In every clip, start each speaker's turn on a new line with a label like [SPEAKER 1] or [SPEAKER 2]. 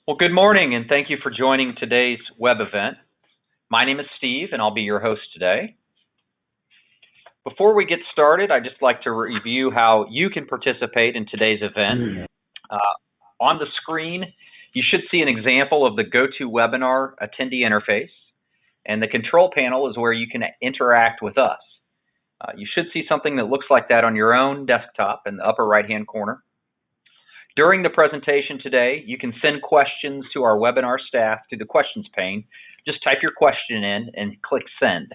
[SPEAKER 1] Well, good morning, and thank you for joining today's web event. My name is Steve, and I'll be your host today. Before we get started, I'd just like to review how you can participate in today's event. On the screen, you should see an example of the GoToWebinar attendee interface, and the control panel is where you can interact with us. You should see something that looks like that on your own desktop in the upper right-hand corner. During the presentation today, you can send questions to our webinar staff through the questions pane. Just type your question in and click send.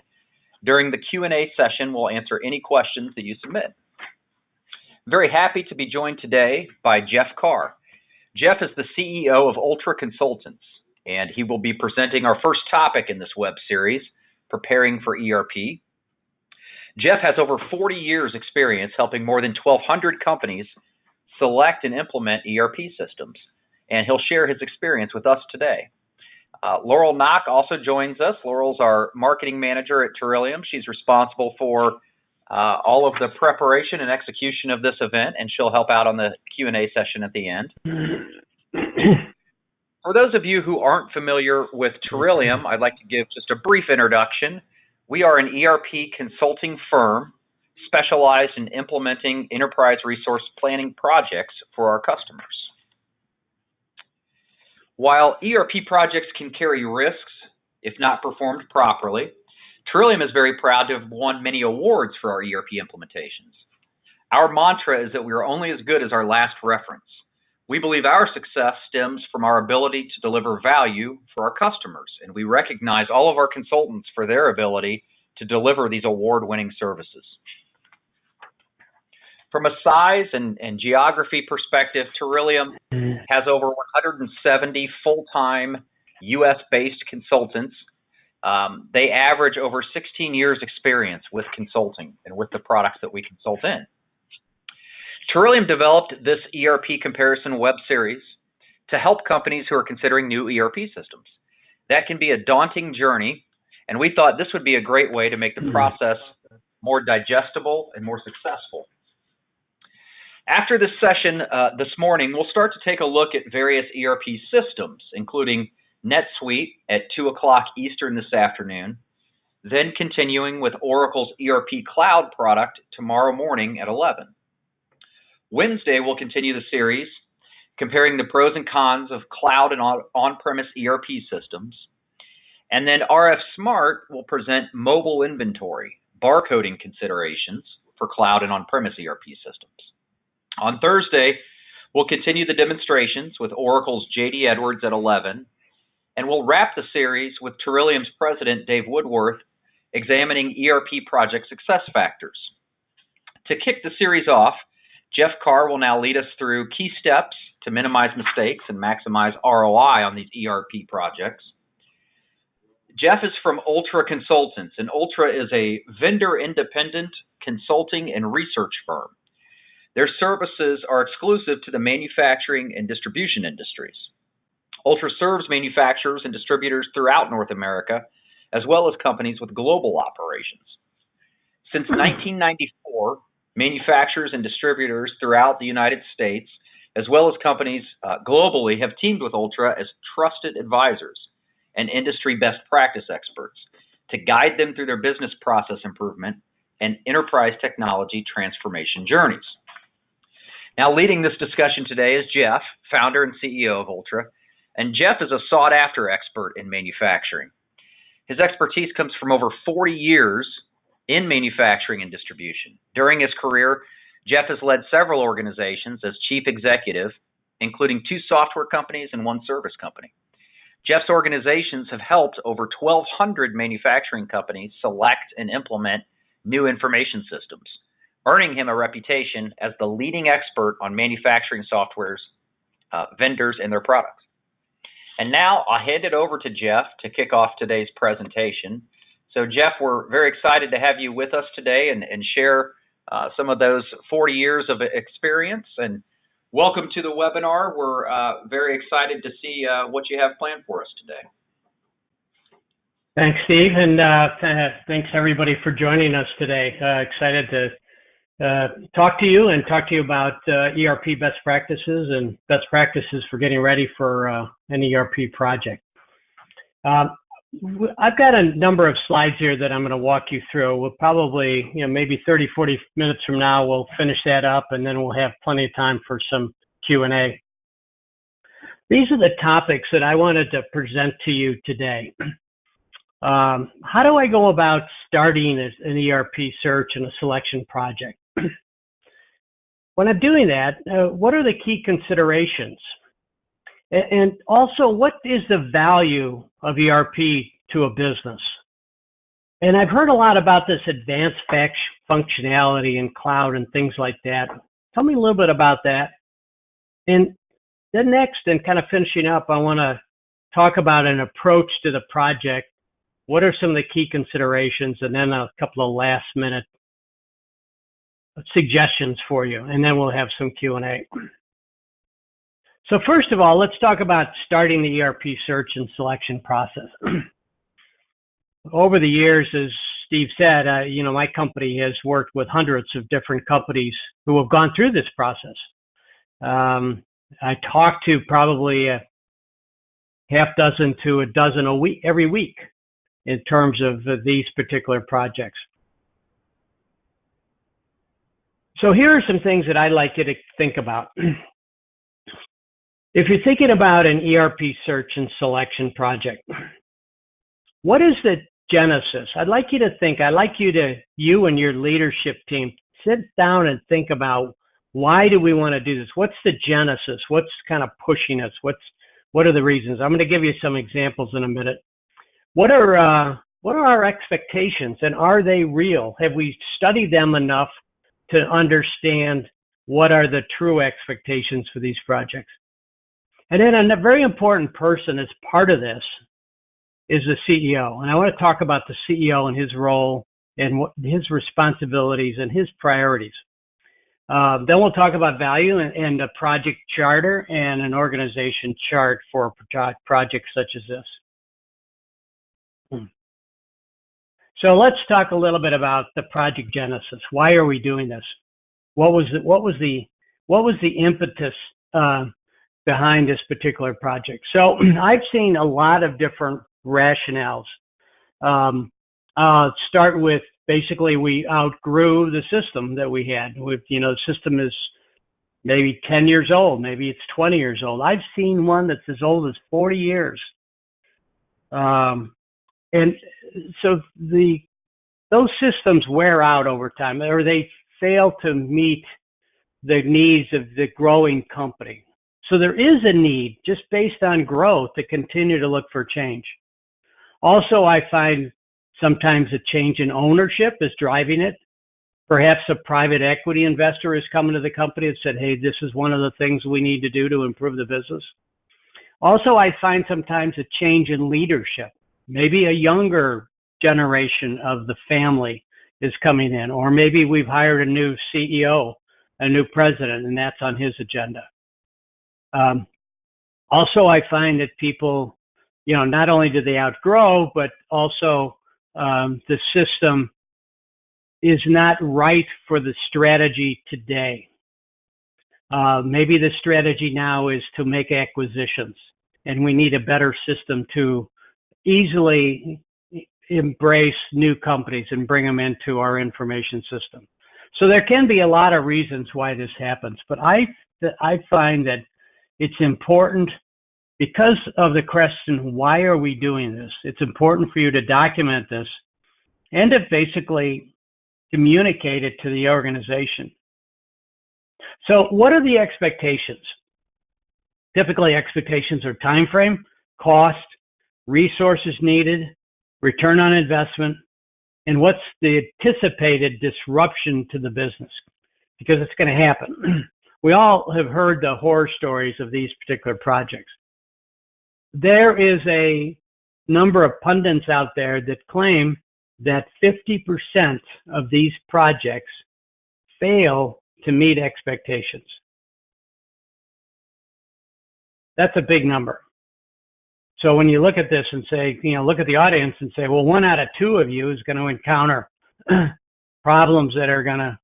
[SPEAKER 1] During the Q&A session, we'll answer any questions that you submit. I'm very happy to be joined today by Jeff Carr. Jeff is the CEO of Ultra Consultants, and he will be presenting our first topic in this web series, Preparing for ERP. Jeff has over 40 years experience helping more than 1,200 companies select and implement ERP systems, and he'll share his experience with us today. Laurel Knock also joins us. Laurel's our marketing manager at Terillium. She's responsible for all of the preparation and execution of this event, and she'll help out on the Q&A session at the end. For those of you who aren't familiar with Terillium, I'd like to give just a brief introduction. We are an ERP consulting firm specialized in implementing enterprise resource planning projects for our customers. While ERP projects can carry risks if not performed properly, Terillium is very proud to have won many awards for our ERP implementations. Our mantra is that we are only as good as our last reference. We believe our success stems from our ability to deliver value for our customers, and we recognize all of our consultants for their ability to deliver these award-winning services. From a size and geography perspective, Terillium has over 170 full-time U.S.-based consultants. They average over 16 years experience with consulting and with the products that we consult in. Terillium developed this ERP comparison web series to help companies who are considering new ERP systems. That can be a daunting journey, and we thought this would be a great way to make the process more digestible and more successful. After this session this morning, we'll start to take a look at various ERP systems, including NetSuite at 2 o'clock Eastern this afternoon, then continuing with Oracle's ERP Cloud product tomorrow morning at 11. Wednesday, we'll continue the series comparing the pros and cons of cloud and on-premise ERP systems. And then RF Smart will present mobile inventory, barcoding considerations for cloud and on-premise ERP systems. On Thursday, we'll continue the demonstrations with Oracle's J.D. Edwards at 11, and we'll wrap the series with Terillium's president, Dave Woodworth, examining ERP project success factors. To kick the series off, Jeff Carr will now lead us through key steps to minimize mistakes and maximize ROI on these ERP projects. Jeff is from Ultra Consultants, and Ultra is a vendor-independent consulting and research firm. Their services are exclusive to the manufacturing and distribution industries. Ultra serves manufacturers and distributors throughout North America, as well as companies with global operations. Since 1994, manufacturers and distributors throughout the United States, as well as companies globally, have teamed with Ultra as trusted advisors and industry best practice experts to guide them through their business process improvement and enterprise technology transformation journeys. Now, leading this discussion today is Jeff, founder and CEO of Ultra, and Jeff is a sought-after expert in manufacturing. His expertise comes from over 40 years in manufacturing and distribution. During his career, Jeff has led several organizations as chief executive, including 2 software companies and 1 service company. Jeff's organizations have helped over 1,200 manufacturing companies select and implement new information systems, earning him a reputation as the leading expert on manufacturing softwares, vendors, and their products. And now I'll hand it over to Jeff to kick off today's presentation. So Jeff, we're very excited to have you with us today and share some of those 40 years of experience. And welcome to the webinar. We're very excited to see what you have planned for us today.
[SPEAKER 2] Thanks, Steve, and thanks everybody for joining us today. Excited to talk to you and talk to you about ERP best practices and best practices for getting ready for an ERP project. I've got a number of slides here that I'm going to walk you through. We'll probably, maybe 30, 40 minutes from now, we'll finish that up, and then we'll have plenty of time for some Q&A. These are the topics that I wanted to present to you today. How do I go about starting an ERP search and a selection project? When I'm doing that, what are the key considerations? And also, what is the value of ERP to a business? And I've heard a lot about this advanced functionality in cloud and things like that. Tell me a little bit about that. And then next, and kind of finishing up, I want to talk about an approach to the project. What are some of the key considerations? And then a couple of last minute suggestions for you. And then we'll have some Q&A. So first of all, let's talk about starting the ERP search and selection process. Over the years, as Steve said, my company has worked with hundreds of different companies who have gone through this process. I talk to probably a half dozen to a dozen every week in terms of these particular projects. So here are some things that I'd like you to think about. If you're thinking about an ERP search and selection project, what is the genesis? I'd like you and your leadership team, sit down and think about, why do we want to do this? What's the genesis? What's kind of pushing us? What are the reasons? I'm going to give you some examples in a minute. What are our expectations, and are they real? Have we studied them enough to understand what are the true expectations for these projects? And then a very important person as part of this is the CEO. And I want to talk about the CEO and his role and what his responsibilities and his priorities. Then we'll talk about value and a project charter and an organization chart for projects such as this. So let's talk a little bit about the project genesis. Why are we doing this? What was the impetus behind this particular project? So I've seen a lot of different rationales. I'll start with, basically, we outgrew the system that we had. The system is maybe 10 years old, maybe it's 20 years old. I've seen one that's as old as 40 years. And so those systems wear out over time, or they fail to meet the needs of the growing company. So there is a need, just based on growth, to continue to look for change. Also, I find sometimes a change in ownership is driving it. Perhaps a private equity investor has come into the company and said, hey, this is one of the things we need to do to improve the business. Also, I find sometimes a change in leadership. Maybe a younger generation of the family is coming in, or maybe we've hired a new CEO, a new president, and that's on his agenda. Also, I find that people, not only do they outgrow, but also the system is not right for the strategy today. Maybe the strategy now is to make acquisitions, and we need a better system to easily embrace new companies and bring them into our information system. So there can be a lot of reasons why this happens, but I find that it's important, because of the question, why are we doing this? It's important for you to document this and to basically communicate it to the organization. So what are the expectations? Typically, expectations are time frame, cost, resources needed, return on investment, and what's the anticipated disruption to the business, because it's going to happen. We all have heard the horror stories of these particular projects. There is a number of pundits out there that claim that 50% of these projects fail to meet expectations. That's a big number. So when you look at this and say, look at the audience and say, well, 1 out of 2 of you is going to encounter problems that are going to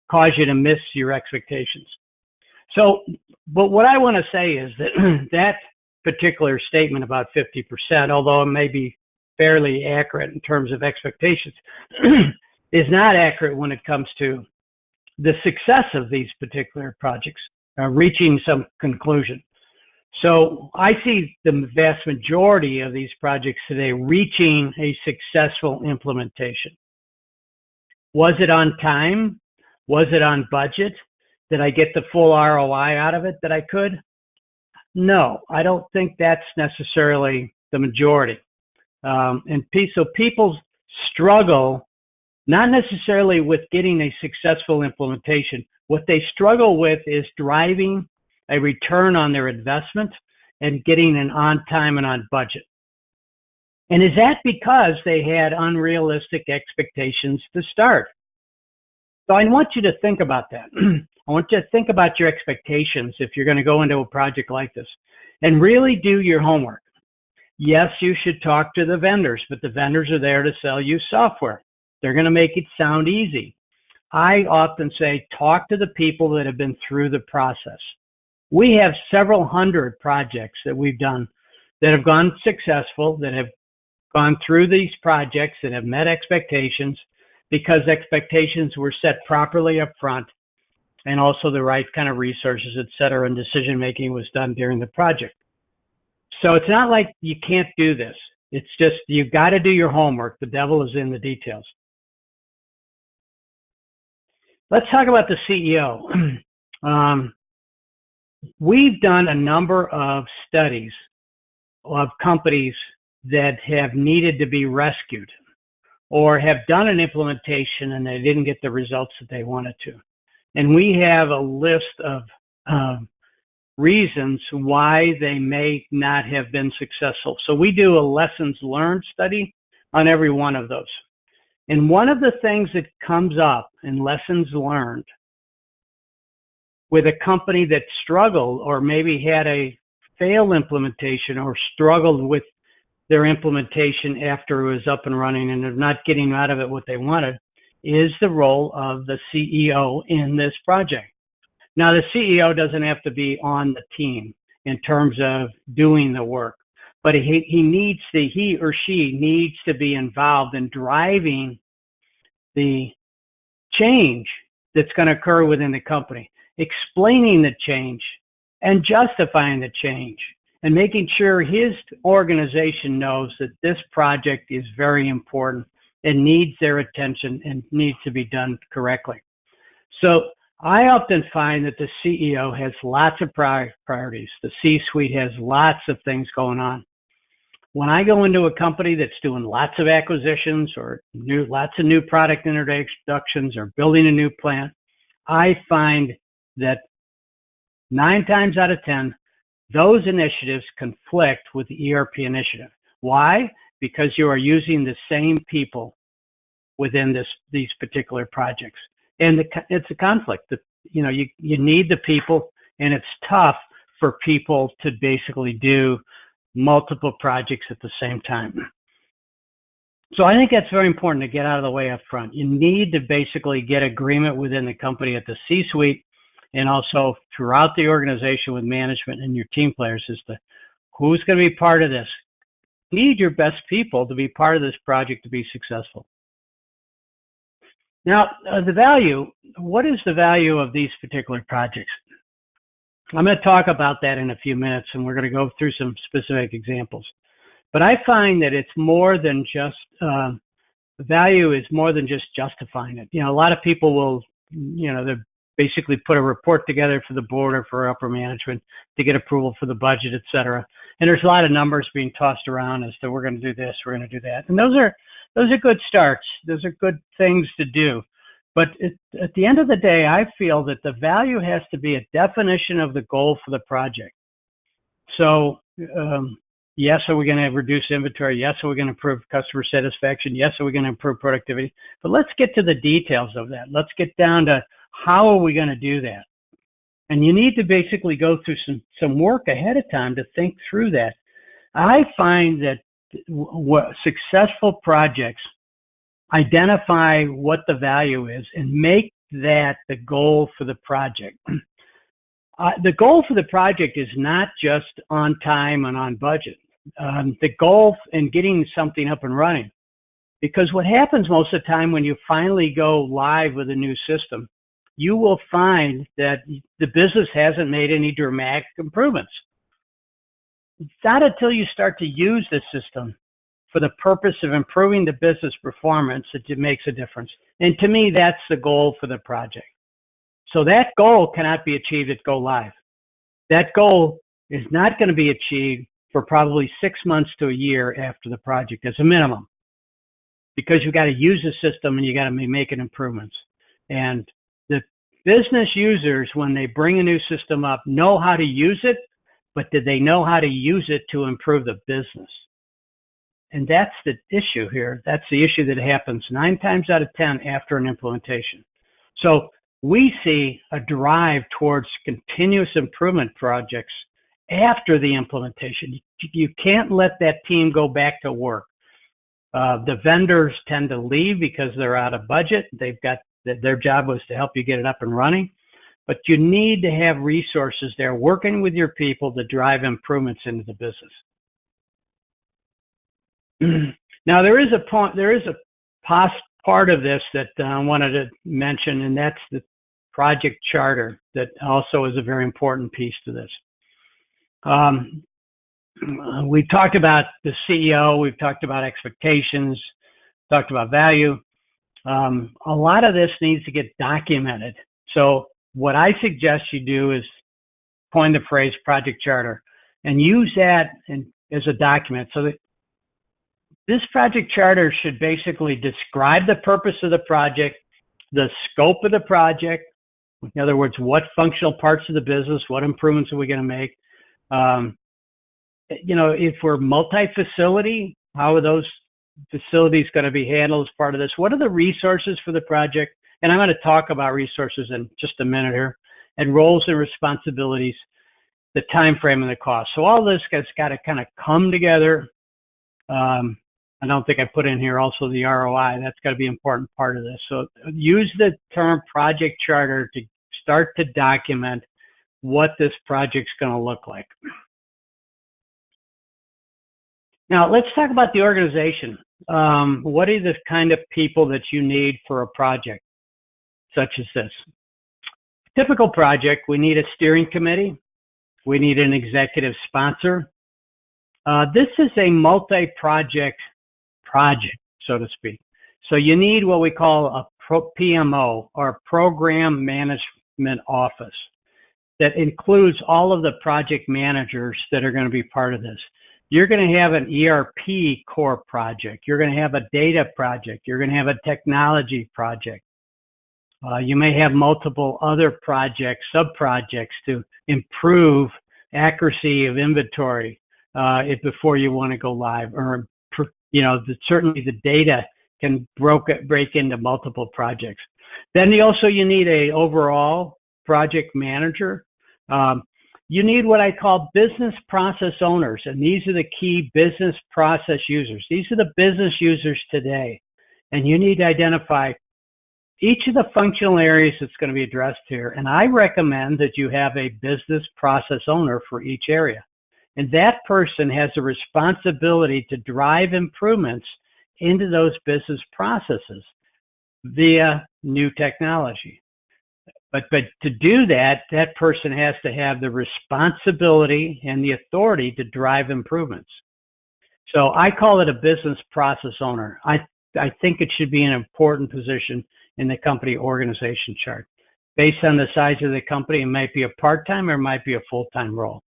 [SPEAKER 2] cause you to miss your expectations. So, but what I want to say is that that particular statement about 50%, although it may be fairly accurate in terms of expectations, is not accurate when it comes to the success of these particular projects, reaching some conclusion. So I see the vast majority of these projects today reaching a successful implementation. Was it on time? Was it on budget? Did I get the full ROI out of it that I could? No, I don't think that's necessarily the majority. And so people struggle not necessarily with getting a successful implementation. What they struggle with is driving a return on their investment and getting an on time and on budget. And is that because they had unrealistic expectations to start? So I want you to think about that. I want you to think about your expectations if you're going to go into a project like this and really do your homework. Yes, you should talk to the vendors, but the vendors are there to sell you software. They're going to make it sound easy. I often say, talk to the people that have been through the process. We have several hundred projects that we've done that have gone successful, that have gone through these projects, that have met expectations because expectations were set properly up front, and also the right kind of resources, et cetera, and decision making was done during the project. So it's not like you can't do this. It's just you've got to do your homework. The devil is in the details. Let's talk about the CEO. We've done a number of studies of companies that have needed to be rescued or have done an implementation and they didn't get the results that they wanted to. And we have a list of reasons why they may not have been successful. So we do a lessons learned study on every one of those. And one of the things that comes up in lessons learned with a company that struggled or maybe had a failed implementation or struggled with their implementation after it was up and running and they're not getting out of it what they wanted is the role of the CEO in this project. Now, the CEO doesn't have to be on the team in terms of doing the work, but he or she needs to be involved in driving the change that's going to occur within the company, explaining the change and justifying the change and making sure his organization knows that this project is very important and needs their attention and needs to be done correctly. So I often find that the CEO has lots of priorities. The C-suite has lots of things going on. When I go into a company that's doing lots of acquisitions or lots of new product introductions or building a new plant, I find that 9 times out of 10, those initiatives conflict with the ERP initiative. Why? Because you are using the same people within these particular projects. And it's a conflict. You need the people, and it's tough for people to basically do multiple projects at the same time. So I think that's very important to get out of the way up front. You need to basically get agreement within the company at the C-suite and also throughout the organization with management and your team players as to who's going to be part of this. You need your best people to be part of this project to be successful. Now, what is the value of these particular projects? I'm going to talk about that in a few minutes, and we're going to go through some specific examples. But I find that it's more than just, the value is more than just justifying it. A lot of people will, they basically put a report together for the board or for upper management to get approval for the budget, et cetera. And there's a lot of numbers being tossed around as to we're going to do this, we're going to do that. And those are good starts. Those are good things to do. But at the end of the day, I feel that the value has to be a definition of the goal for the project. So, yes, are we going to reduce inventory? Yes, are we going to improve customer satisfaction? Yes, are we going to improve productivity? But let's get to the details of that. Let's get down to how are we going to do that? And you need to basically go through some work ahead of time to think through that. I find that successful projects identify what the value is and make that the goal for the project? The goal for the project is not just on time and on budget. The goal in getting something up and running, because what happens most of the time when you finally go live with a new system, you will find that the business hasn't made any dramatic improvements. It's not until you start to use the system for the purpose of improving the business performance that it makes a difference. And to me, that's the goal for the project. So that goal cannot be achieved at go live. That goal is not going to be achieved for probably 6 months to a year after the project as a minimum, because you've got to use the system and you got to be making improvements. And the business users, when they bring a new system up, know how to use it, but did they know how to use it to improve the business? And that's the issue here. That's the issue that happens 9 times out of 10 after an implementation. So we see a drive towards continuous improvement projects after the implementation. You can't let that team go back to work. The vendors tend to leave because they're out of budget. They've got their job was to help you get it up and running, but you need to have resources there working with your people to drive improvements into the business. Now there is a part of this that I wanted to mention, and that's the project charter that also is a very important piece to this. We've talked about the CEO, we've talked about expectations, talked about value. A lot of this needs to get documented. So what I suggest you do is coin the phrase project charter and use that as a document. So that this project charter should basically describe the purpose of the project, the scope of the project. In other words, what functional parts of the business, what improvements are we going to make? If we're multi-facility, how are those facilities going to be handled as part of this? What are the resources for the project? And I'm going to talk about resources in just a minute here, and roles and responsibilities, the time frame and the cost. So all this has got to kind of come together. I don't think I put in here also the ROI. That's got to be an important part of this. So use the term project charter to start to document what this project's going to look like. Now, let's talk about the organization. What are the kind of people that you need for a project such as this? Typical project, we need a steering committee. We need an executive sponsor. This is a multi-project project, so to speak. So you need what we call a PMO, or Program Management Office, that includes all of the project managers that are going to be part of this. You're going to have an ERP core project. You're going to have a data project. You're going to have a technology project. You may have multiple other projects, sub-projects to improve accuracy of inventory before you want to go live, or certainly the data can break into multiple projects. Then you need a overall project manager. You need what I call business process owners, and these are the key business process users. These are the business users today, and you need to identify each of the functional areas that's going to be addressed here. And I recommend that you have a business process owner for each area. And that person has a responsibility to drive improvements into those business processes via new technology. But to do that, that person has to have the responsibility and the authority to drive improvements. So I call it a business process owner. I think it should be an important position in the company organization chart. Based on the size of the company, it might be a part-time or it might be a full-time role.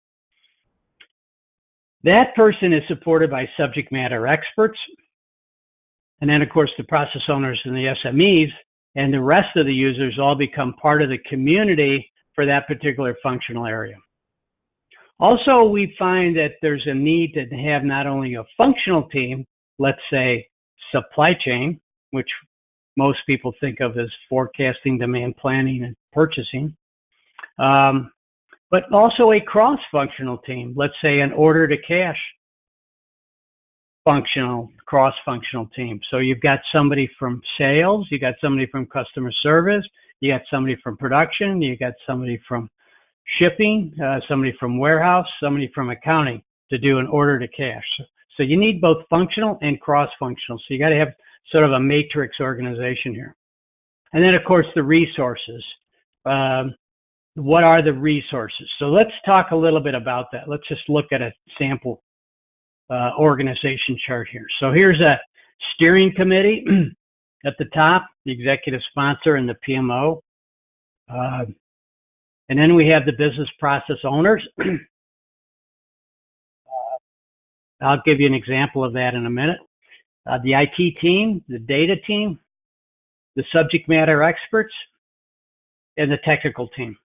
[SPEAKER 2] That person is supported by subject matter experts. And then, of course, the process owners and the SMEs and the rest of the users all become part of the community for that particular functional area. Also, we find that there's a need to have not only a functional team, let's say supply chain, which most people think of as forecasting, demand planning, and purchasing, but also a cross-functional team, let's say an order-to-cash cross-functional team. So you've got somebody from sales, you got somebody from customer service, You got somebody from production, you got somebody from shipping, somebody from warehouse, somebody from accounting to do an order to cash. So you need both functional and cross-functional. So you got to have sort of a matrix organization here. And then, of course, the resources. What are the resources? So let's talk a little bit about that. Let's just look at a sample organization chart here. So here's a steering committee at the top, the executive sponsor and the PMO. And then we have the business process owners. I'll give you an example of that in a minute. The IT team, the data team, the subject matter experts, and the technical team.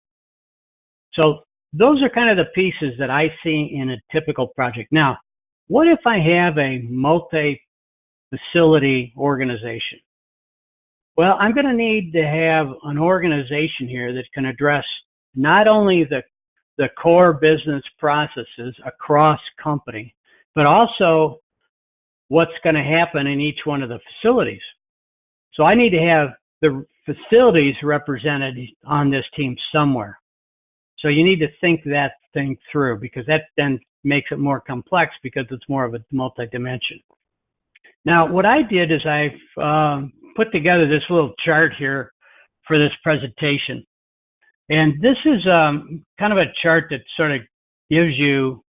[SPEAKER 2] So those are kind of the pieces that I see in a typical project. Now, what if I have a multi-facility organization? Well, I'm going to need to have an organization here that can address not only the core business processes across company, but also what's going to happen in each one of the facilities. So I need to have the facilities represented on this team somewhere. So you need to think that thing through, because that then makes it more complex because it's more of a multi-dimension. Now, what I did is I've put together this little chart here for this presentation. And this is kind of a chart that sort of gives you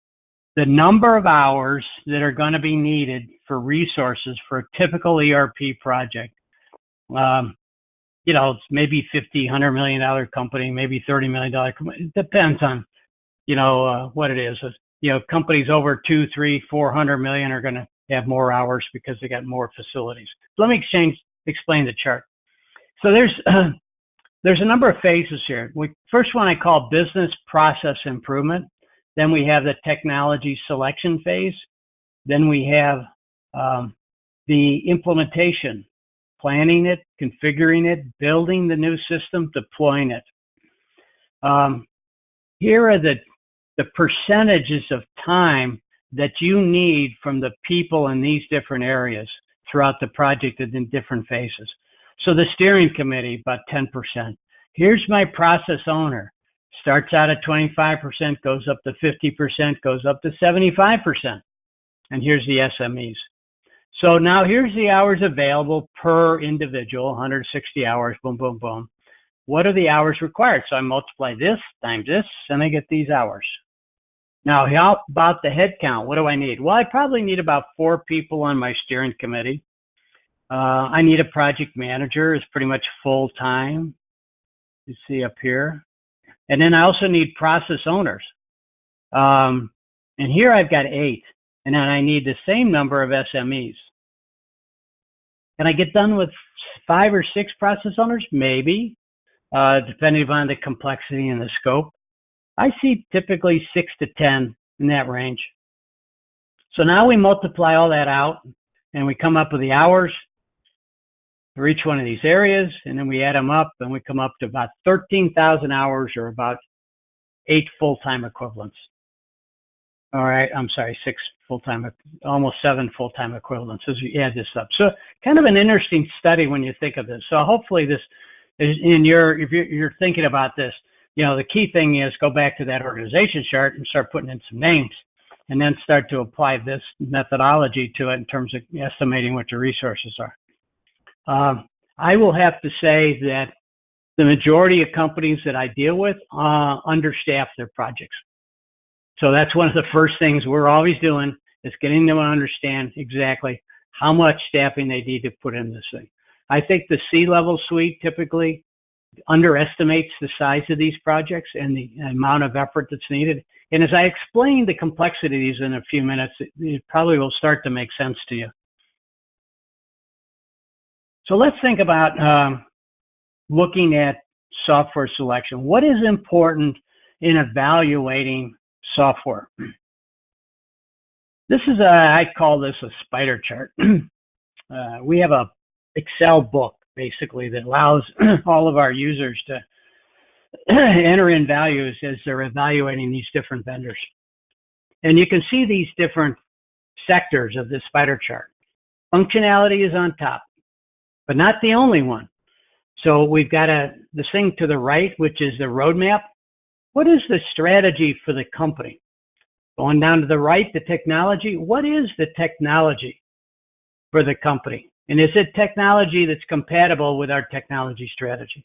[SPEAKER 2] the number of hours that are going to be needed for resources for a typical ERP project. You know, it's maybe $50, $100 million company, maybe $30 million company. It depends on, you know, what it is. You know, companies over 200, 300, 400 million are going to have more hours because they got more facilities. So let me explain the chart. So there's a number of phases here. First one I call business process improvement. Then we have the technology selection phase. Then we have the implementation, planning it, configuring it, building the new system, deploying it. Here are the percentages of time that you need from the people in these different areas throughout the project and in different phases. So the steering committee, about 10%. Here's my process owner. Starts out at 25%, goes up to 50%, goes up to 75%. And here's the SMEs. So now here's the hours available per individual, 160 hours, boom, boom, boom. What are the hours required? So I multiply this times this, and I get these hours. Now, how about the head count? What do I need? Well, I probably need about 4 people on my steering committee. I need a project manager, is pretty much full-time. You see up here. And then I also need process owners. And here I've got 8. And then I need the same number of SMEs. Can I get done with 5 or 6 process owners? Maybe, depending upon the complexity and the scope. I see typically 6 to 10 in that range. So now we multiply all that out, and we come up with the hours for each one of these areas, and then we add them up, and we come up to about 13,000 hours, or about 8 full-time equivalents. All right, I'm sorry, 6 full-time, almost 7 full-time equivalents as we add this up. So kind of an interesting study when you think of this. So hopefully this is if you're thinking about this, you know, the key thing is go back to that organization chart and start putting in some names, and then start to apply this methodology to it in terms of estimating what your resources are. I will have to say that the majority of companies that I deal with understaff their projects. So that's one of the first things we're always doing, is getting them to understand exactly how much staffing they need to put in this thing. I think the C-level suite typically underestimates the size of these projects and the amount of effort that's needed. And as I explain the complexities in a few minutes, it probably will start to make sense to you. So let's think about looking at software selection. What is important in evaluating software? This is I call this a spider chart. We have a Excel book basically that allows all of our users to enter in values as they're evaluating these different vendors. And you can see these different sectors of this spider chart. Functionality is on top, but not the only one. So we've got the thing to the right, which is the roadmap. What is the strategy for the company? Going down to the right, the technology. What is the technology for the company? And is it technology that's compatible with our technology strategy?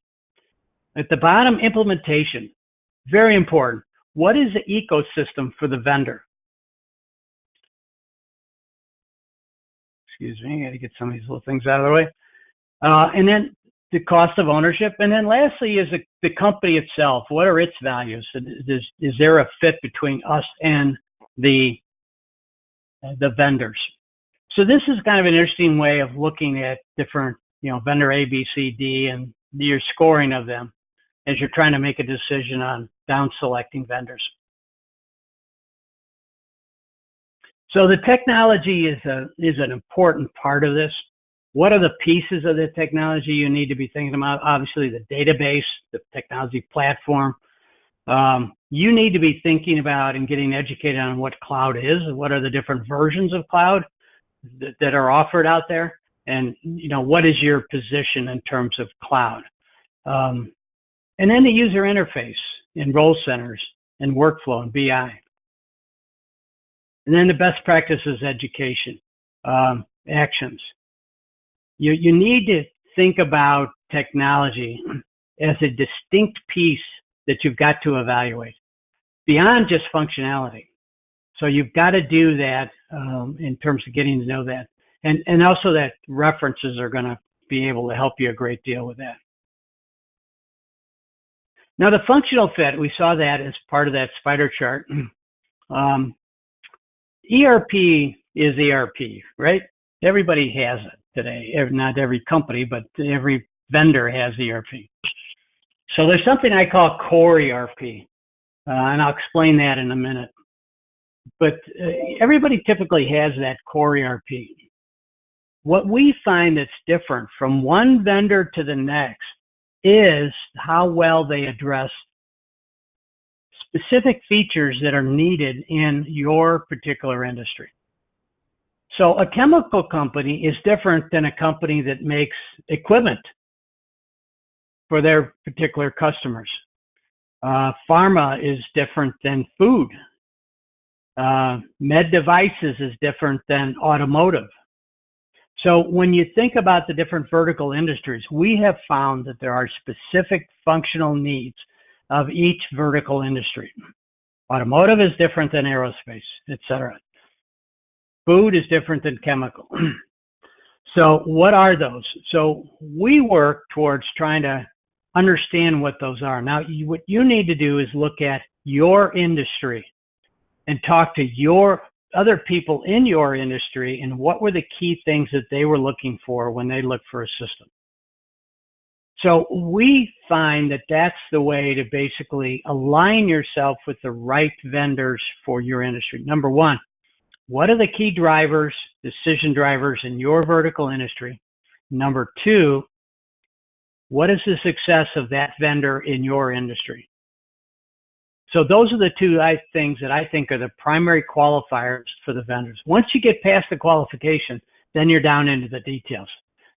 [SPEAKER 2] At the bottom, implementation. Very important. What is the ecosystem for the vendor? Excuse me, I got to get some of these little things out of the way. And then the cost of ownership. And then lastly is the company itself. What are its values? Is there a fit between us and the vendors? So this is kind of an interesting way of looking at different, vendor A, B, C, D, and your scoring of them as you're trying to make a decision on down selecting vendors. So the technology is an important part of this. What are the pieces of the technology you need to be thinking about? Obviously, the database, the technology platform. You need to be thinking about and getting educated on what cloud is, what are the different versions of cloud that are offered out there, and what is your position in terms of cloud. And then the user interface and role centers and workflow and BI. And then the best practices education, actions. You need to think about technology as a distinct piece that you've got to evaluate beyond just functionality. So you've got to do that in terms of getting to know that. And also that references are going to be able to help you a great deal with that. Now the functional fit, we saw that as part of that spider chart. ERP is ERP, right? Everybody has it today. Not every company, but every vendor has ERP. So there's something I call core ERP, and I'll explain that in a minute. But everybody typically has that core ERP. What we find that's different from one vendor to the next is how well they address specific features that are needed in your particular industry. So a chemical company is different than a company that makes equipment for their particular customers. Pharma is different than food. Med devices is different than automotive. So when you think about the different vertical industries, we have found that there are specific functional needs of each vertical industry. Automotive is different than aerospace, etc. Food is different than chemical. So what are those? So we work towards trying to understand what those are. Now, what you need to do is look at your industry and talk to your other people in your industry and what were the key things that they were looking for when they looked for a system. So we find that that's the way to basically align yourself with the right vendors for your industry. Number one, what are the key drivers, decision drivers in your vertical industry? Number two, what is the success of that vendor in your industry? So those are the two things that I think are the primary qualifiers for the vendors. Once you get past the qualification, then you're down into the details.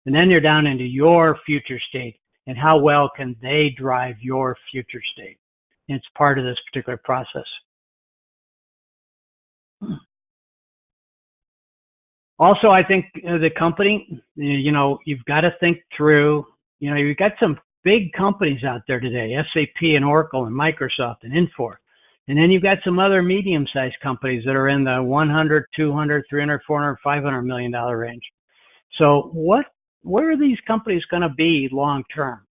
[SPEAKER 2] And then you're down into your future state and how well can they drive your future state. And it's part of this particular process. Also, I think the company, you've got to think through, you've got some big companies out there today, SAP and Oracle and Microsoft and Infor. And then you've got some other medium-sized companies that are in the 100, 200, 300, 400, $500 million range. So where are these companies going to be long-term?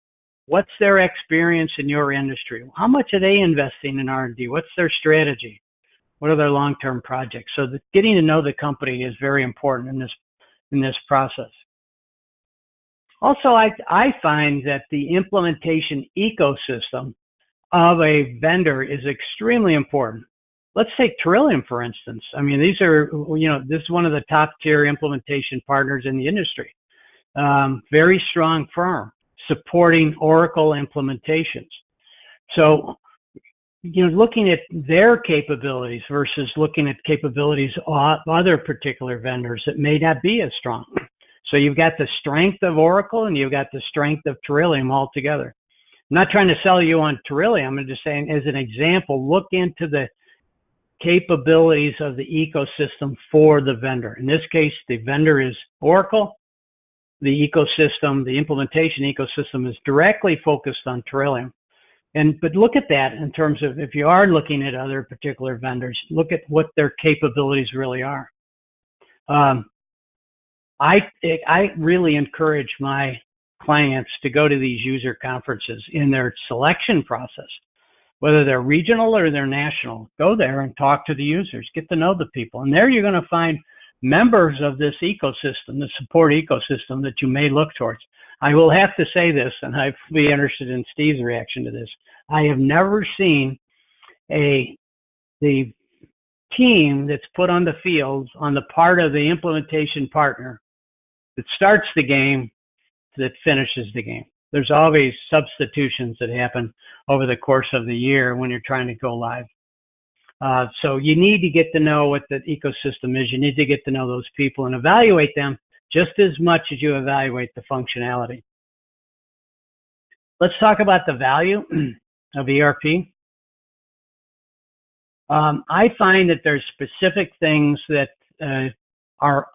[SPEAKER 2] What's their experience in your industry? How much are they investing in R&D? What's their strategy? What are their long-term projects? So getting to know the company is very important in this process. Also, I find that the implementation ecosystem of a vendor is extremely important. Let's take Trillium, for instance. I mean, this is one of the top tier implementation partners in the industry. Very strong firm supporting Oracle implementations. So, looking at their capabilities versus looking at capabilities of other particular vendors that may not be as strong. So you've got the strength of Oracle and you've got the strength of Terillium all together. I'm not trying to sell you on Terillium. I'm just saying, as an example, look into the capabilities of the ecosystem for the vendor. In this case, the vendor is Oracle. The ecosystem, the implementation ecosystem, is directly focused on Terillium. But look at that in terms of, if you are looking at other particular vendors, look at what their capabilities really are. I really encourage my clients to go to these user conferences in their selection process, whether they're regional or they're national. Go there and talk to the users, get to know the people. And there you're going to find members of this ecosystem, the support ecosystem that you may look towards. I will have to say this, and I'd be interested in Steve's reaction to this. I have never seen the team that's put on the field on the part of the implementation partner that starts the game that finishes the game. There's always substitutions that happen over the course of the year when you're trying to go live. So you need to get to know what the ecosystem is. You need to get to know those people and evaluate them just as much as you evaluate the functionality. Let's talk about the value of ERP. I find that there's specific things that are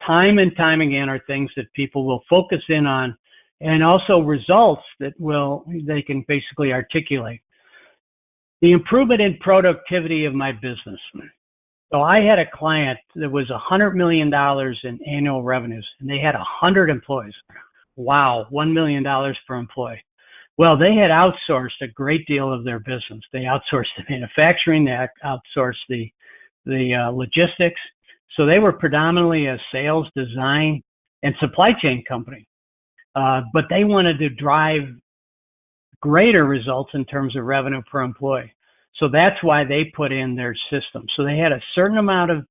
[SPEAKER 2] time and time again are things that people will focus in on, and also results that they can basically articulate. The improvement in productivity of my business. So I had a client that was $100 million in annual revenues, and they had 100 employees. Wow, $1 million per employee. Well, they had outsourced a great deal of their business. They outsourced the manufacturing, they outsourced the logistics. So they were predominantly a sales, design, and supply chain company. But they wanted to drive greater results in terms of revenue per employee. So that's why they put in their system. So they had a certain amount of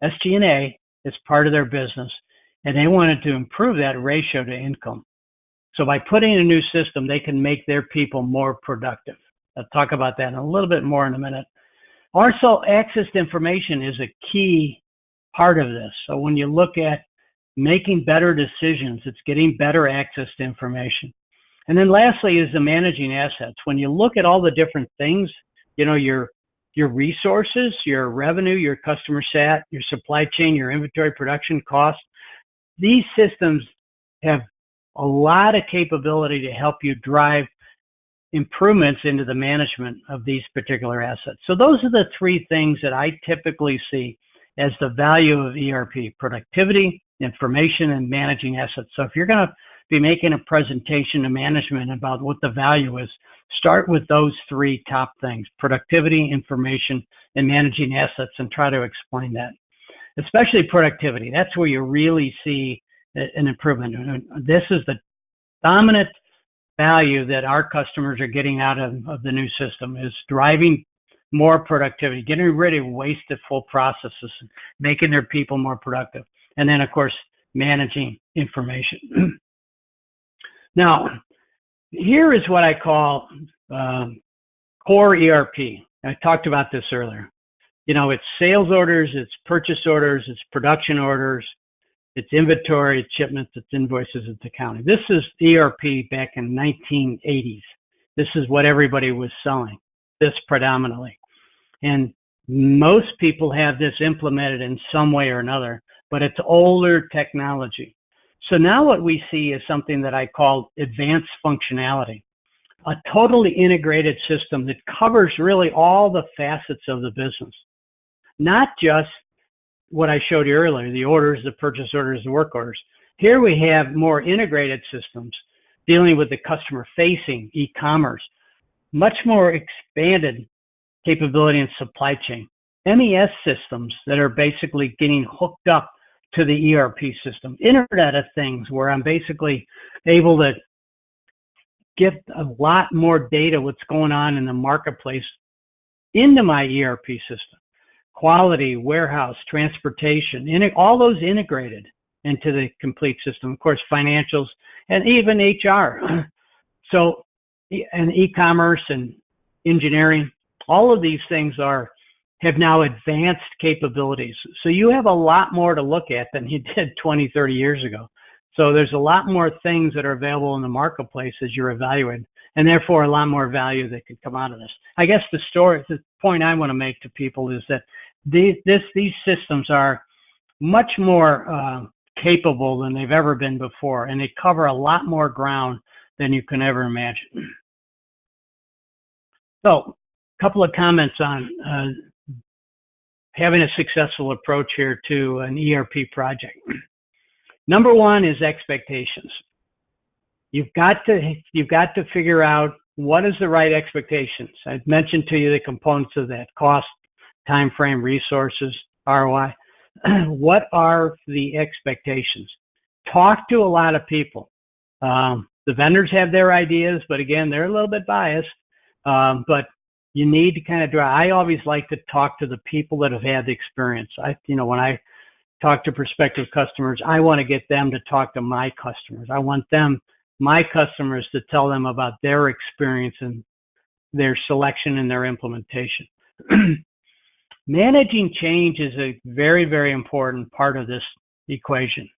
[SPEAKER 2] SG&A as part of their business, and they wanted to improve that ratio to income. So by putting a new system, they can make their people more productive. I'll talk about that in a little bit more in a minute. Also, access to information is a key part of this. So when you look at making better decisions, it's getting better access to information. And then lastly is the managing assets. When you look at all the different things, you know, your resources, your revenue, your customer sat, your supply chain, your inventory production costs, these systems have a lot of capability to help you drive improvements into the management of these particular assets. So those are the three things that I typically see as the value of ERP: productivity, information, and managing assets. So if you're going to be making a presentation to management about what the value is, start with those three top things: productivity, information, and managing assets, and try to explain that. Especially productivity. That's where you really see an improvement. This is the dominant value that our customers are getting out of the new system, is driving more productivity, getting rid of wasteful processes, making their people more productive. And then, of course, managing information. Now, here is what I call core ERP. I talked about this earlier. You know, it's sales orders, it's purchase orders, it's production orders, it's inventory, it's shipments, it's invoices, it's accounting. This is ERP back in 1980s. This is what everybody was selling, this predominantly. And most people have this implemented in some way or another, but it's older technology. So now what we see is something that I call advanced functionality, a totally integrated system that covers really all the facets of the business, not just what I showed you earlier, the orders, the purchase orders, the work orders. Here we have more integrated systems dealing with the customer facing e-commerce, much more expanded capability in supply chain, MES systems that are basically getting hooked up to the ERP system, Internet of Things, where I'm basically able to get a lot more data, what's going on in the marketplace, into my ERP system. Quality, warehouse, transportation, all those integrated into the complete system. Of course, financials and even HR. So, and e-commerce and engineering, all of these things have now advanced capabilities. So you have a lot more to look at than you did 20, 30 years ago. So there's a lot more things that are available in the marketplace as you're evaluating, and therefore a lot more value that could come out of this. I guess the point I want to make to people is that these systems are much more capable than they've ever been before, and they cover a lot more ground than you can ever imagine. So, a couple of comments on having a successful approach here to an ERP project. Number one is expectations. You've got to figure out what is the right expectations. I've mentioned to you the components of that: cost, time frame, resources, ROI. What are the expectations? Talk to a lot of people. The vendors have their ideas, but again, they're a little bit biased. But you need to kind of I always like to talk to the people that have had the experience. When I talk to prospective customers, I want to get them to talk to my customers. I want my customers, to tell them about their experience and their selection and their implementation. Managing change is a very, very important part of this equation.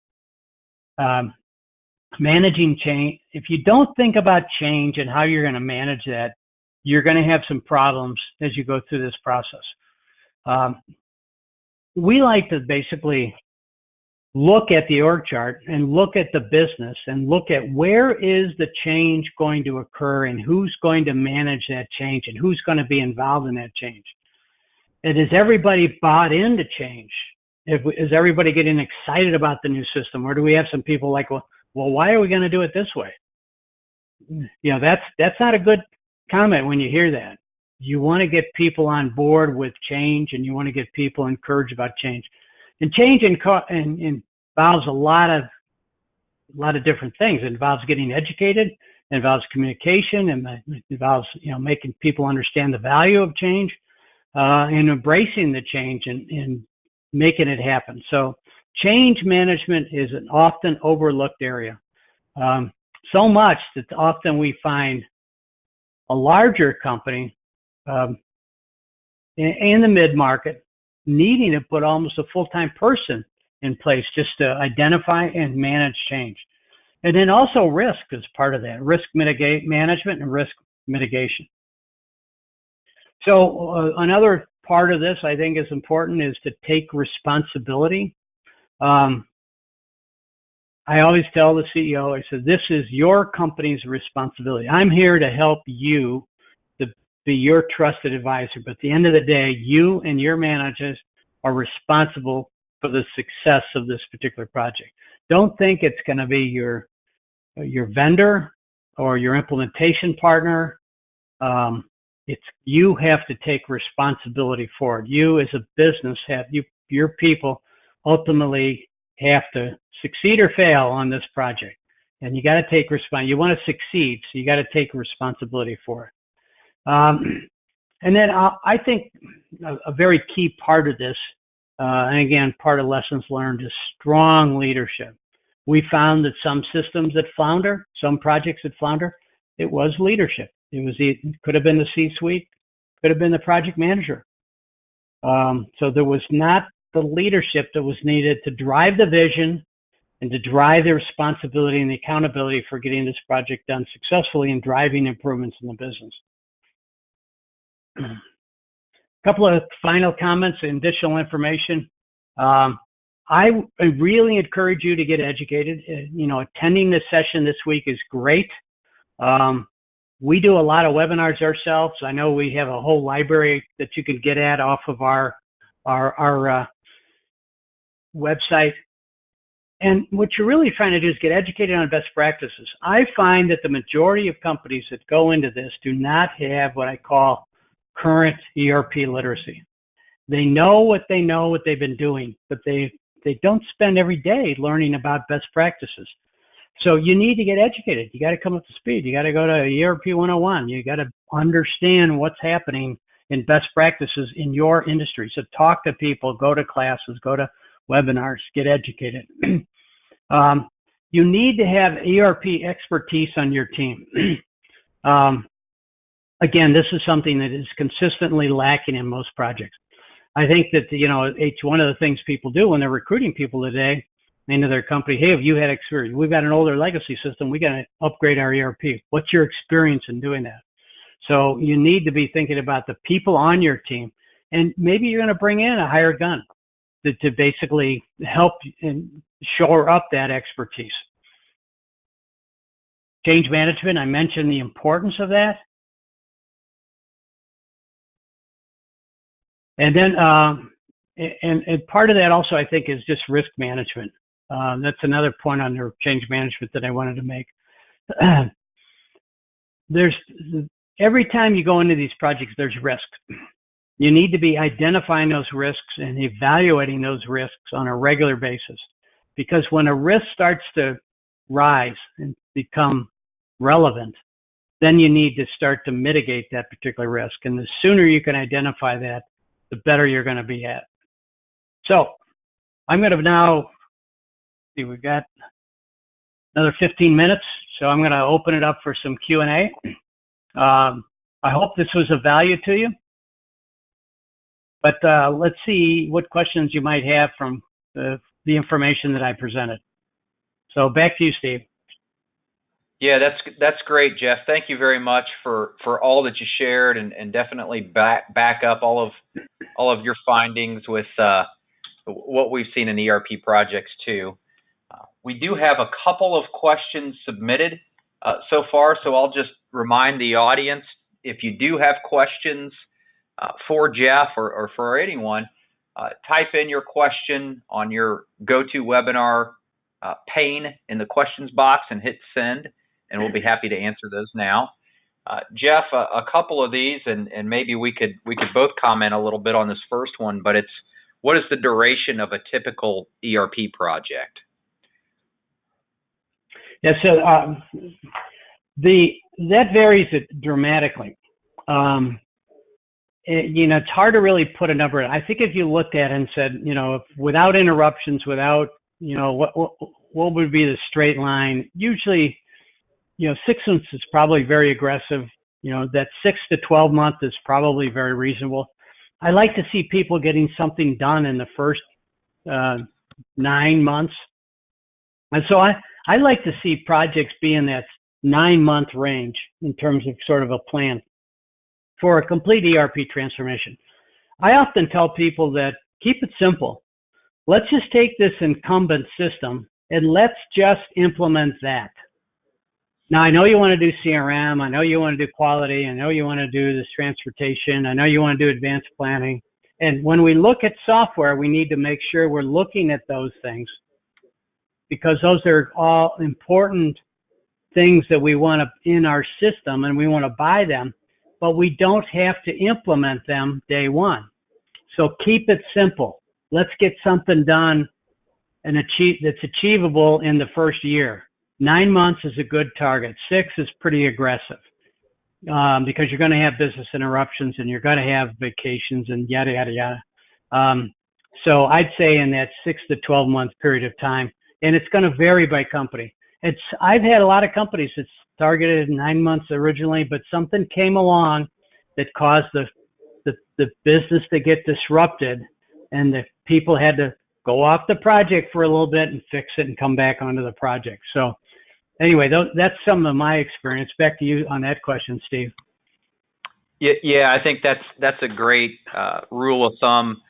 [SPEAKER 2] Managing change, if you don't think about change and how you're going to manage that, you're going to have some problems as you go through this process. We like to basically look at the org chart and look at the business and look at where is the change going to occur and who's going to manage that change and who's going to be involved in that change. And is everybody bought into change? Is everybody getting excited about the new system? Or do we have some people like, well, why are we going to do it this way? That's not a good comment when you hear that. You want to get people on board with change, and you want to get people encouraged about change. And change involves a lot of different things. It involves getting educated, it involves communication, and it involves making people understand the value of change, and embracing the change and making it happen. So change management is an often overlooked area. So much that often we find a larger company in the mid-market needing to put almost a full-time person in place just to identify and manage change. And then also risk is part of that, risk management and risk mitigation. So another part of this I think is important is to take responsibility. I always tell the CEO, I said, this is your company's responsibility. I'm here to help you to be your trusted advisor. But at the end of the day, you and your managers are responsible for the success of this particular project. Don't think it's going to be your vendor or your implementation partner. You have to take responsibility for it. You as a business your people ultimately have to succeed or fail on this project. And you got to take responsibility. You want to succeed, so you got to take responsibility for it. And then I think a very key part of this, and again, part of lessons learned, is strong leadership. We found that some systems that flounder, some projects that flounder, it was leadership. It could have been the C-suite, could have been the project manager. So there was not the leadership that was needed to drive the vision and to drive the responsibility and the accountability for getting this project done successfully and driving improvements in the business. A couple of final comments and additional information. I really encourage you to get educated. Attending this session this week is great. We do a lot of webinars ourselves. I know we have a whole library that you can get at off of our website. And what you're really trying to do is get educated on best practices. I find that the majority of companies that go into this do not have what I call current ERP literacy. They know what they've been doing, but they don't spend every day learning about best practices. So you need to get educated. You got to come up to speed. You got to go to ERP 101. You got to understand what's happening in best practices in your industry. So talk to people, go to classes, go to webinars, get educated. You need to have ERP expertise on your team. Again, this is something that is consistently lacking in most projects. I think that, it's one of the things people do when they're recruiting people today into their company. Hey, have you had experience? We've got an older legacy system. We got to upgrade our ERP. What's your experience in doing that? So you need to be thinking about the people on your team, and maybe you're going to bring in a hired gun to basically help and shore up that expertise. Change management, I mentioned the importance of that. And then, and part of that also, I think, is just risk management. That's another point under change management that I wanted to make. Every time you go into these projects, there's risk. You need to be identifying those risks and evaluating those risks on a regular basis. Because when a risk starts to rise and become relevant, then you need to start to mitigate that particular risk. And the sooner you can identify that, the better you're going to be at. So I'm going to now see, we've got another 15 minutes, so I'm going to open it up for some Q&A. I hope this was of value to you. But let's see what questions you might have from the information that I presented. So back to you, Steve.
[SPEAKER 1] Yeah, that's great, Jeff. Thank you very much for all that you shared, and definitely back up all of your findings with what we've seen in ERP projects too. We do have a couple of questions submitted so far, so I'll just remind the audience, if you do have questions for Jeff or for anyone, type in your question on your GoToWebinar pane in the questions box and hit send, and we'll be happy to answer those now. Jeff, a couple of these, and maybe we could both comment a little bit on this first one, but it's, what is the duration of a typical ERP project?
[SPEAKER 2] Yeah, so that varies dramatically. It's hard to really put a number. I think if you looked at it and said, without interruptions, without, what would be the straight line? Usually, 6 months is probably very aggressive. That 6 to 12 month is probably very reasonable. I like to see people getting something done in the first 9 months. And so I like to see projects be in that 9-month range in terms of sort of a plan for a complete ERP transformation. I often tell people that keep it simple. Let's just take this incumbent system and let's just implement that. Now, I know you want to do CRM. I know you want to do quality. I know you want to do this transportation. I know you want to do advanced planning. And when we look at software, we need to make sure we're looking at those things, because those are all important things that we want to in our system, and we want to buy them, but we don't have to implement them day one. So keep it simple. Let's get something done and that's achievable in the first year. 9 months is a good target. 6 is pretty aggressive because you're going to have business interruptions and you're going to have vacations and yada, yada, yada. So I'd say in that 6 to 12 month period of time, and it's going to vary by company. I've had a lot of companies that's targeted 9 months originally, but something came along that caused the business to get disrupted, and the people had to go off the project for a little bit and fix it and come back onto the project. So anyway, that's some of my experience. Back to you on that question, Steve.
[SPEAKER 1] Yeah, I think that's a great rule of thumb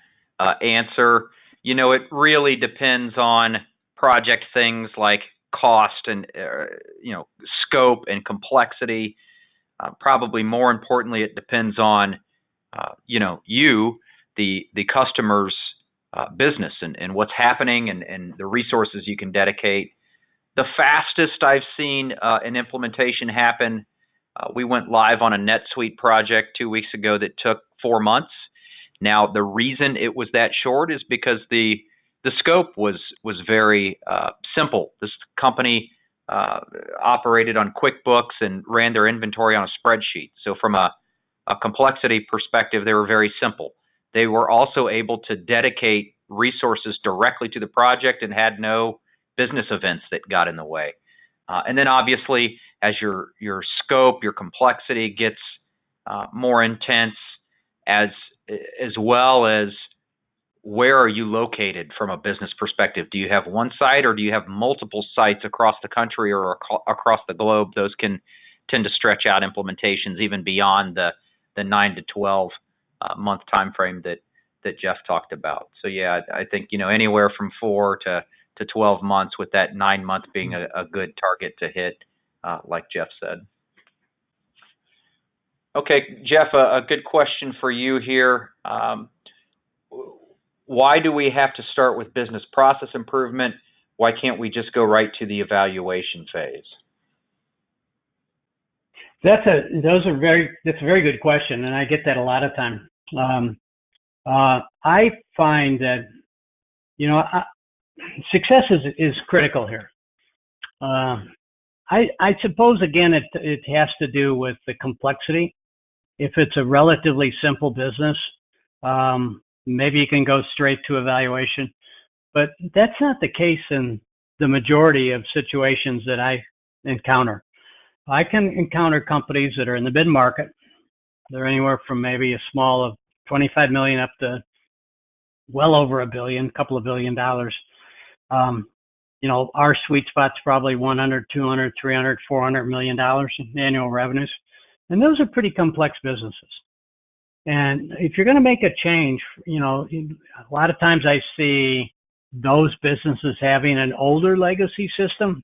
[SPEAKER 1] answer. It really depends on project things like cost and scope and complexity. Probably more importantly, it depends on the customer's business and what's happening and the resources you can dedicate. The fastest I've seen an implementation happen, we went live on a NetSuite project 2 weeks ago that took 4 months. Now, the reason it was that short is because the scope was very simple. This company operated on QuickBooks and ran their inventory on a spreadsheet. So from a complexity perspective, they were very simple. They were also able to dedicate resources directly to the project and had no business events that got in the way. And then obviously, as your scope, your complexity gets more intense, as well as where are you located from a business perspective? Do you have one site, or do you have multiple sites across the country or across the globe? Those can tend to stretch out implementations even beyond the 9 to 12 month time frame that Jeff talked about. So yeah, I think, anywhere from 4 to 12 months, with that 9 month being a good target to hit, like Jeff said. Okay, Jeff, a good question for you here. Why do we have to start with business process improvement? Why can't we just go right to the evaluation phase?
[SPEAKER 2] That's a very good question, and I get that a lot of time. I find that success is critical here. I suppose again it has to do with the complexity. If it's a relatively simple business, maybe you can go straight to evaluation, but that's not the case in the majority of situations that I encounter. I can encounter companies that are in the mid-market. They're anywhere from maybe a small of 25 million up to well over $1 billion, couple of $1 billion. Our sweet spot's probably 100, 200, 300, 400 million dollars in annual revenues. And those are pretty complex businesses. And if you're going to make a change, a lot of times I see those businesses having an older legacy system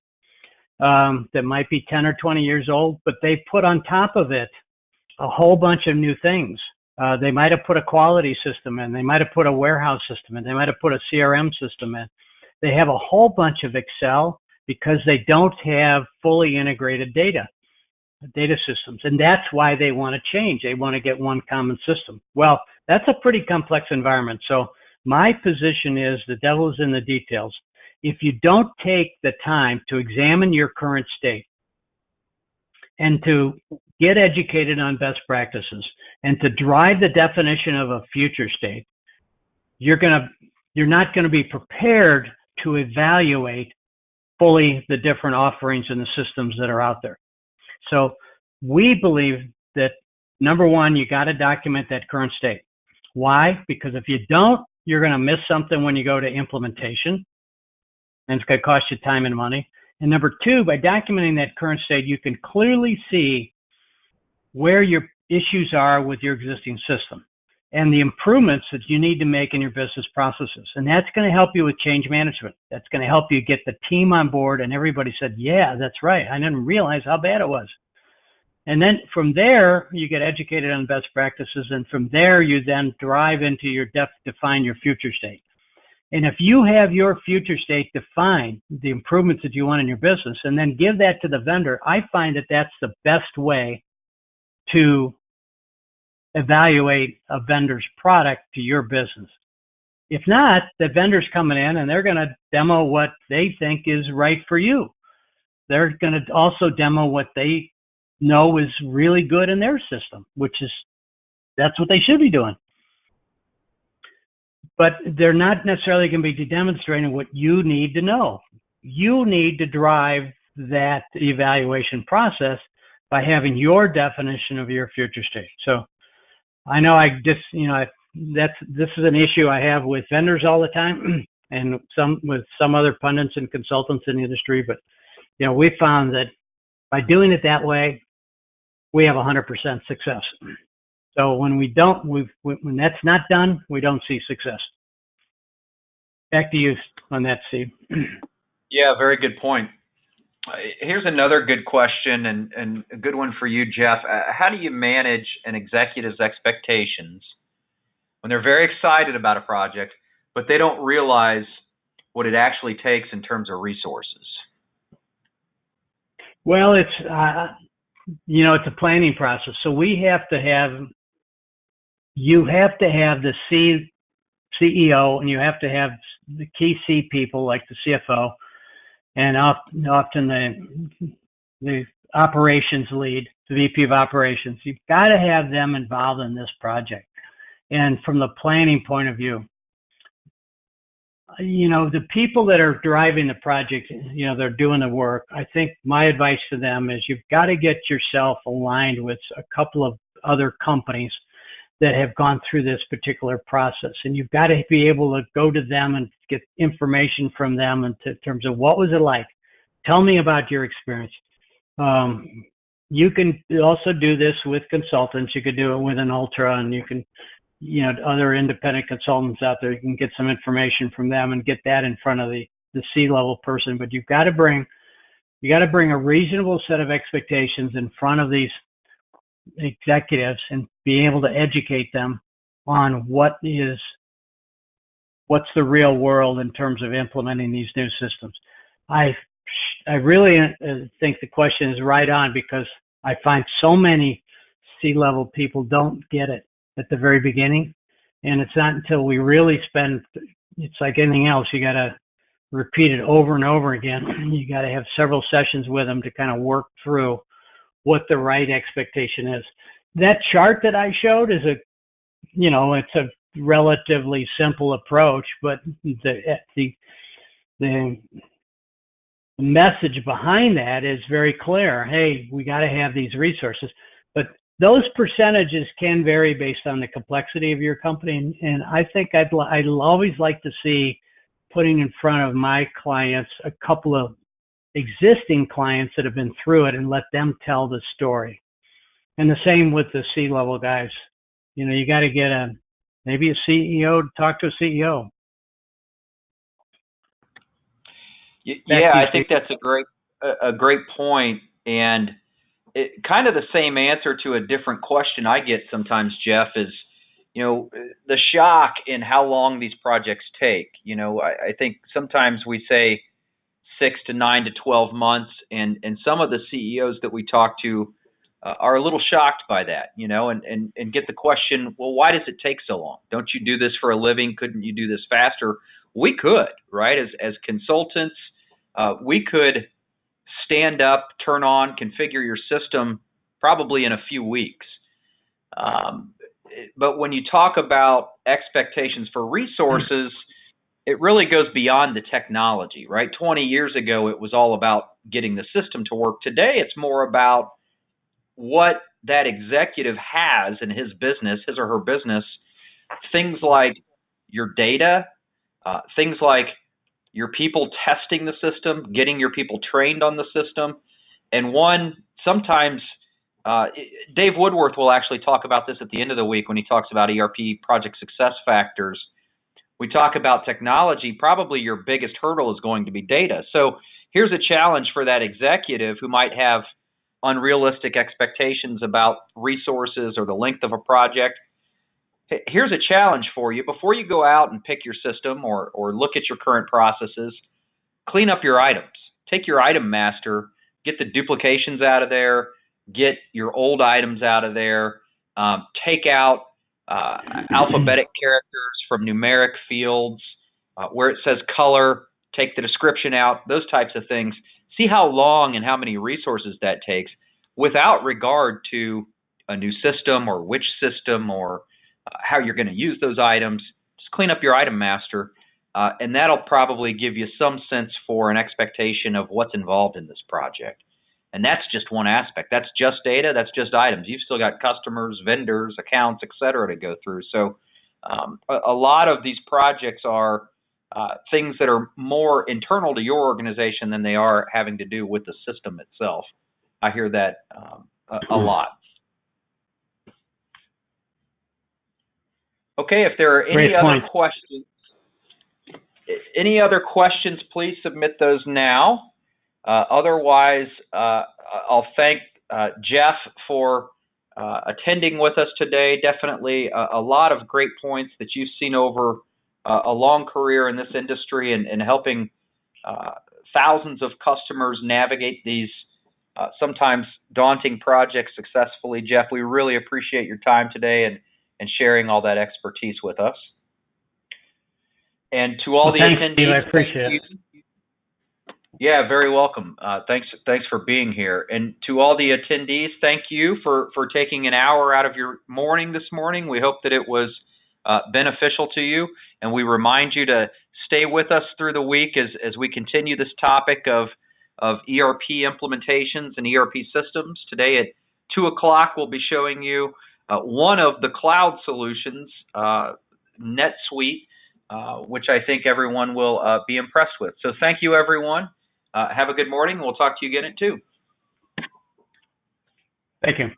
[SPEAKER 2] that might be 10 or 20 years old, but they put on top of it a whole bunch of new things. They might have put a quality system in, they might have put a warehouse system in, they might have put a CRM system in. They have a whole bunch of Excel because they don't have fully integrated data systems. And that's why they want to change. They want to get one common system. Well, that's a pretty complex environment. So my position is the devil is in the details. If you don't take the time to examine your current state and to get educated on best practices and to drive the definition of a future state, you're not going to be prepared to evaluate fully the different offerings and the systems that are out there. So we believe that, number one, you got to document that current state. Why? Because if you don't, you're going to miss something when you go to implementation, and it's going to cost you time and money. And number two, by documenting that current state, you can clearly see where your issues are with your existing system and the improvements that you need to make in your business processes. And that's going to help you with change management. That's going to help you get the team on board. And everybody said, yeah, that's right. I didn't realize how bad it was. And then from there, you get educated on best practices. And from there, you then drive into your define your future state. And if you have your future state define the improvements that you want in your business and then give that to the vendor, I find that that's the best way to evaluate a vendor's product to your business. If not, the vendor's coming in and they're going to demo what they think is right for you. They're going to also demo what they know is really good in their system, that's what they should be doing. But they're not necessarily going to be demonstrating what you need to know. You need to drive that evaluation process by having your definition of your future state. So I know this is an issue I have with vendors all the time and with some other pundits and consultants in the industry. But, we found that by doing it that way, we have 100% success. So when when that's not done, we don't see success. Back to you on that, Steve.
[SPEAKER 1] Yeah, very good point. Here's another good question and a good one for you, Jeff. How do you manage an executive's expectations when they're very excited about a project, but they don't realize what it actually takes in terms of resources?
[SPEAKER 2] Well, it's a planning process. So you have to have the CEO and you have to have the key C people like the CFO and often the operations lead, the VP of operations. You've got to have them involved in this project. And from the planning point of view, the people that are driving the project, they're doing the work. I think my advice to them is you've got to get yourself aligned with a couple of other companies that have gone through this particular process. And you've got to be able to go to them and get information from them in terms of what was it like? Tell me about your experience. You can also do this with consultants. You could do it with an Ultra, and you can, other independent consultants out there. You can get some information from them and get that in front of the C-level person. But you got to bring a reasonable set of expectations in front of these executives and be able to educate them on what's the real world in terms of implementing these new systems. I really think the question is right on, because I find so many C-level people don't get it at the very beginning, and it's not until we really it's like anything else, you got to repeat it over and over again. You got to have several sessions with them to kind of work through what the right expectation is. That chart that I showed is it's a relatively simple approach, but the message behind that is very clear. Hey, we got to have these resources, but those percentages can vary based on the complexity of your company. And I think I'd always like to see putting in front of my clients a couple of existing clients that have been through it and let them tell the story. And the same with the C-level guys. You got to get maybe a CEO to talk to a CEO.
[SPEAKER 1] Yeah, I think that's a great point, and kind of the same answer to a different question I get sometimes, Jeff, is the shock in how long these projects take. I think sometimes we say 6 to 9 to 12 months, and some of the CEOs that we talk to are a little shocked by that, and get the question, well, why does it take so long? Don't you do this for a living? Couldn't you do this faster? We could, right? As consultants, we could stand up, turn on, configure your system probably in a few weeks. But when you talk about expectations for resources, it really goes beyond the technology, right? 20 years ago, it was all about getting the system to work. Today, it's more about what that executive has in his or her business, things like your data, things like your people testing the system, getting your people trained on the system. And sometimes Dave Woodworth will actually talk about this at the end of the week when he talks about ERP project success factors. We talk about technology. Probably your biggest hurdle is going to be data. So here's a challenge for that executive who might have unrealistic expectations about resources or the length of a project. Here's a challenge for you. Before you go out and pick your system or look at your current processes, clean up your items. Take your item master, get the duplications out of there, get your old items out of there, take out alphabetic characters from numeric fields, where it says color, take the description out, those types of things. See how long and how many resources that takes without regard to a new system or which system or how you're going to use those items. Just clean up your item master, and that'll probably give you some sense for an expectation of what's involved in this project. And that's just one aspect. That's just data. That's just items. You've still got customers, vendors, accounts, et cetera, to go through. So a lot of these projects are things that are more internal to your organization than they are having to do with the system itself. I hear that a lot. Okay, if there are any other questions, please submit those now. Otherwise, I'll thank Jeff for attending with us today. Definitely a lot of great points that you've seen over a long career in this industry and helping thousands of customers navigate these sometimes daunting projects successfully. Jeff, we really appreciate your time today and sharing all that expertise with us. And to all the attendees,
[SPEAKER 2] Steve, I appreciate it.
[SPEAKER 1] Yeah, very welcome. Thanks for being here. And to all the attendees, thank you for taking an hour out of your morning this morning. We hope that it was beneficial to you, and we remind you to stay with us through the week as we continue this topic of ERP implementations and ERP systems. Today at 2 o'clock, we'll be showing you one of the cloud solutions, NetSuite, which I think everyone will be impressed with. So thank you, everyone. Have a good morning. We'll talk to you again at 2.
[SPEAKER 2] Thank you.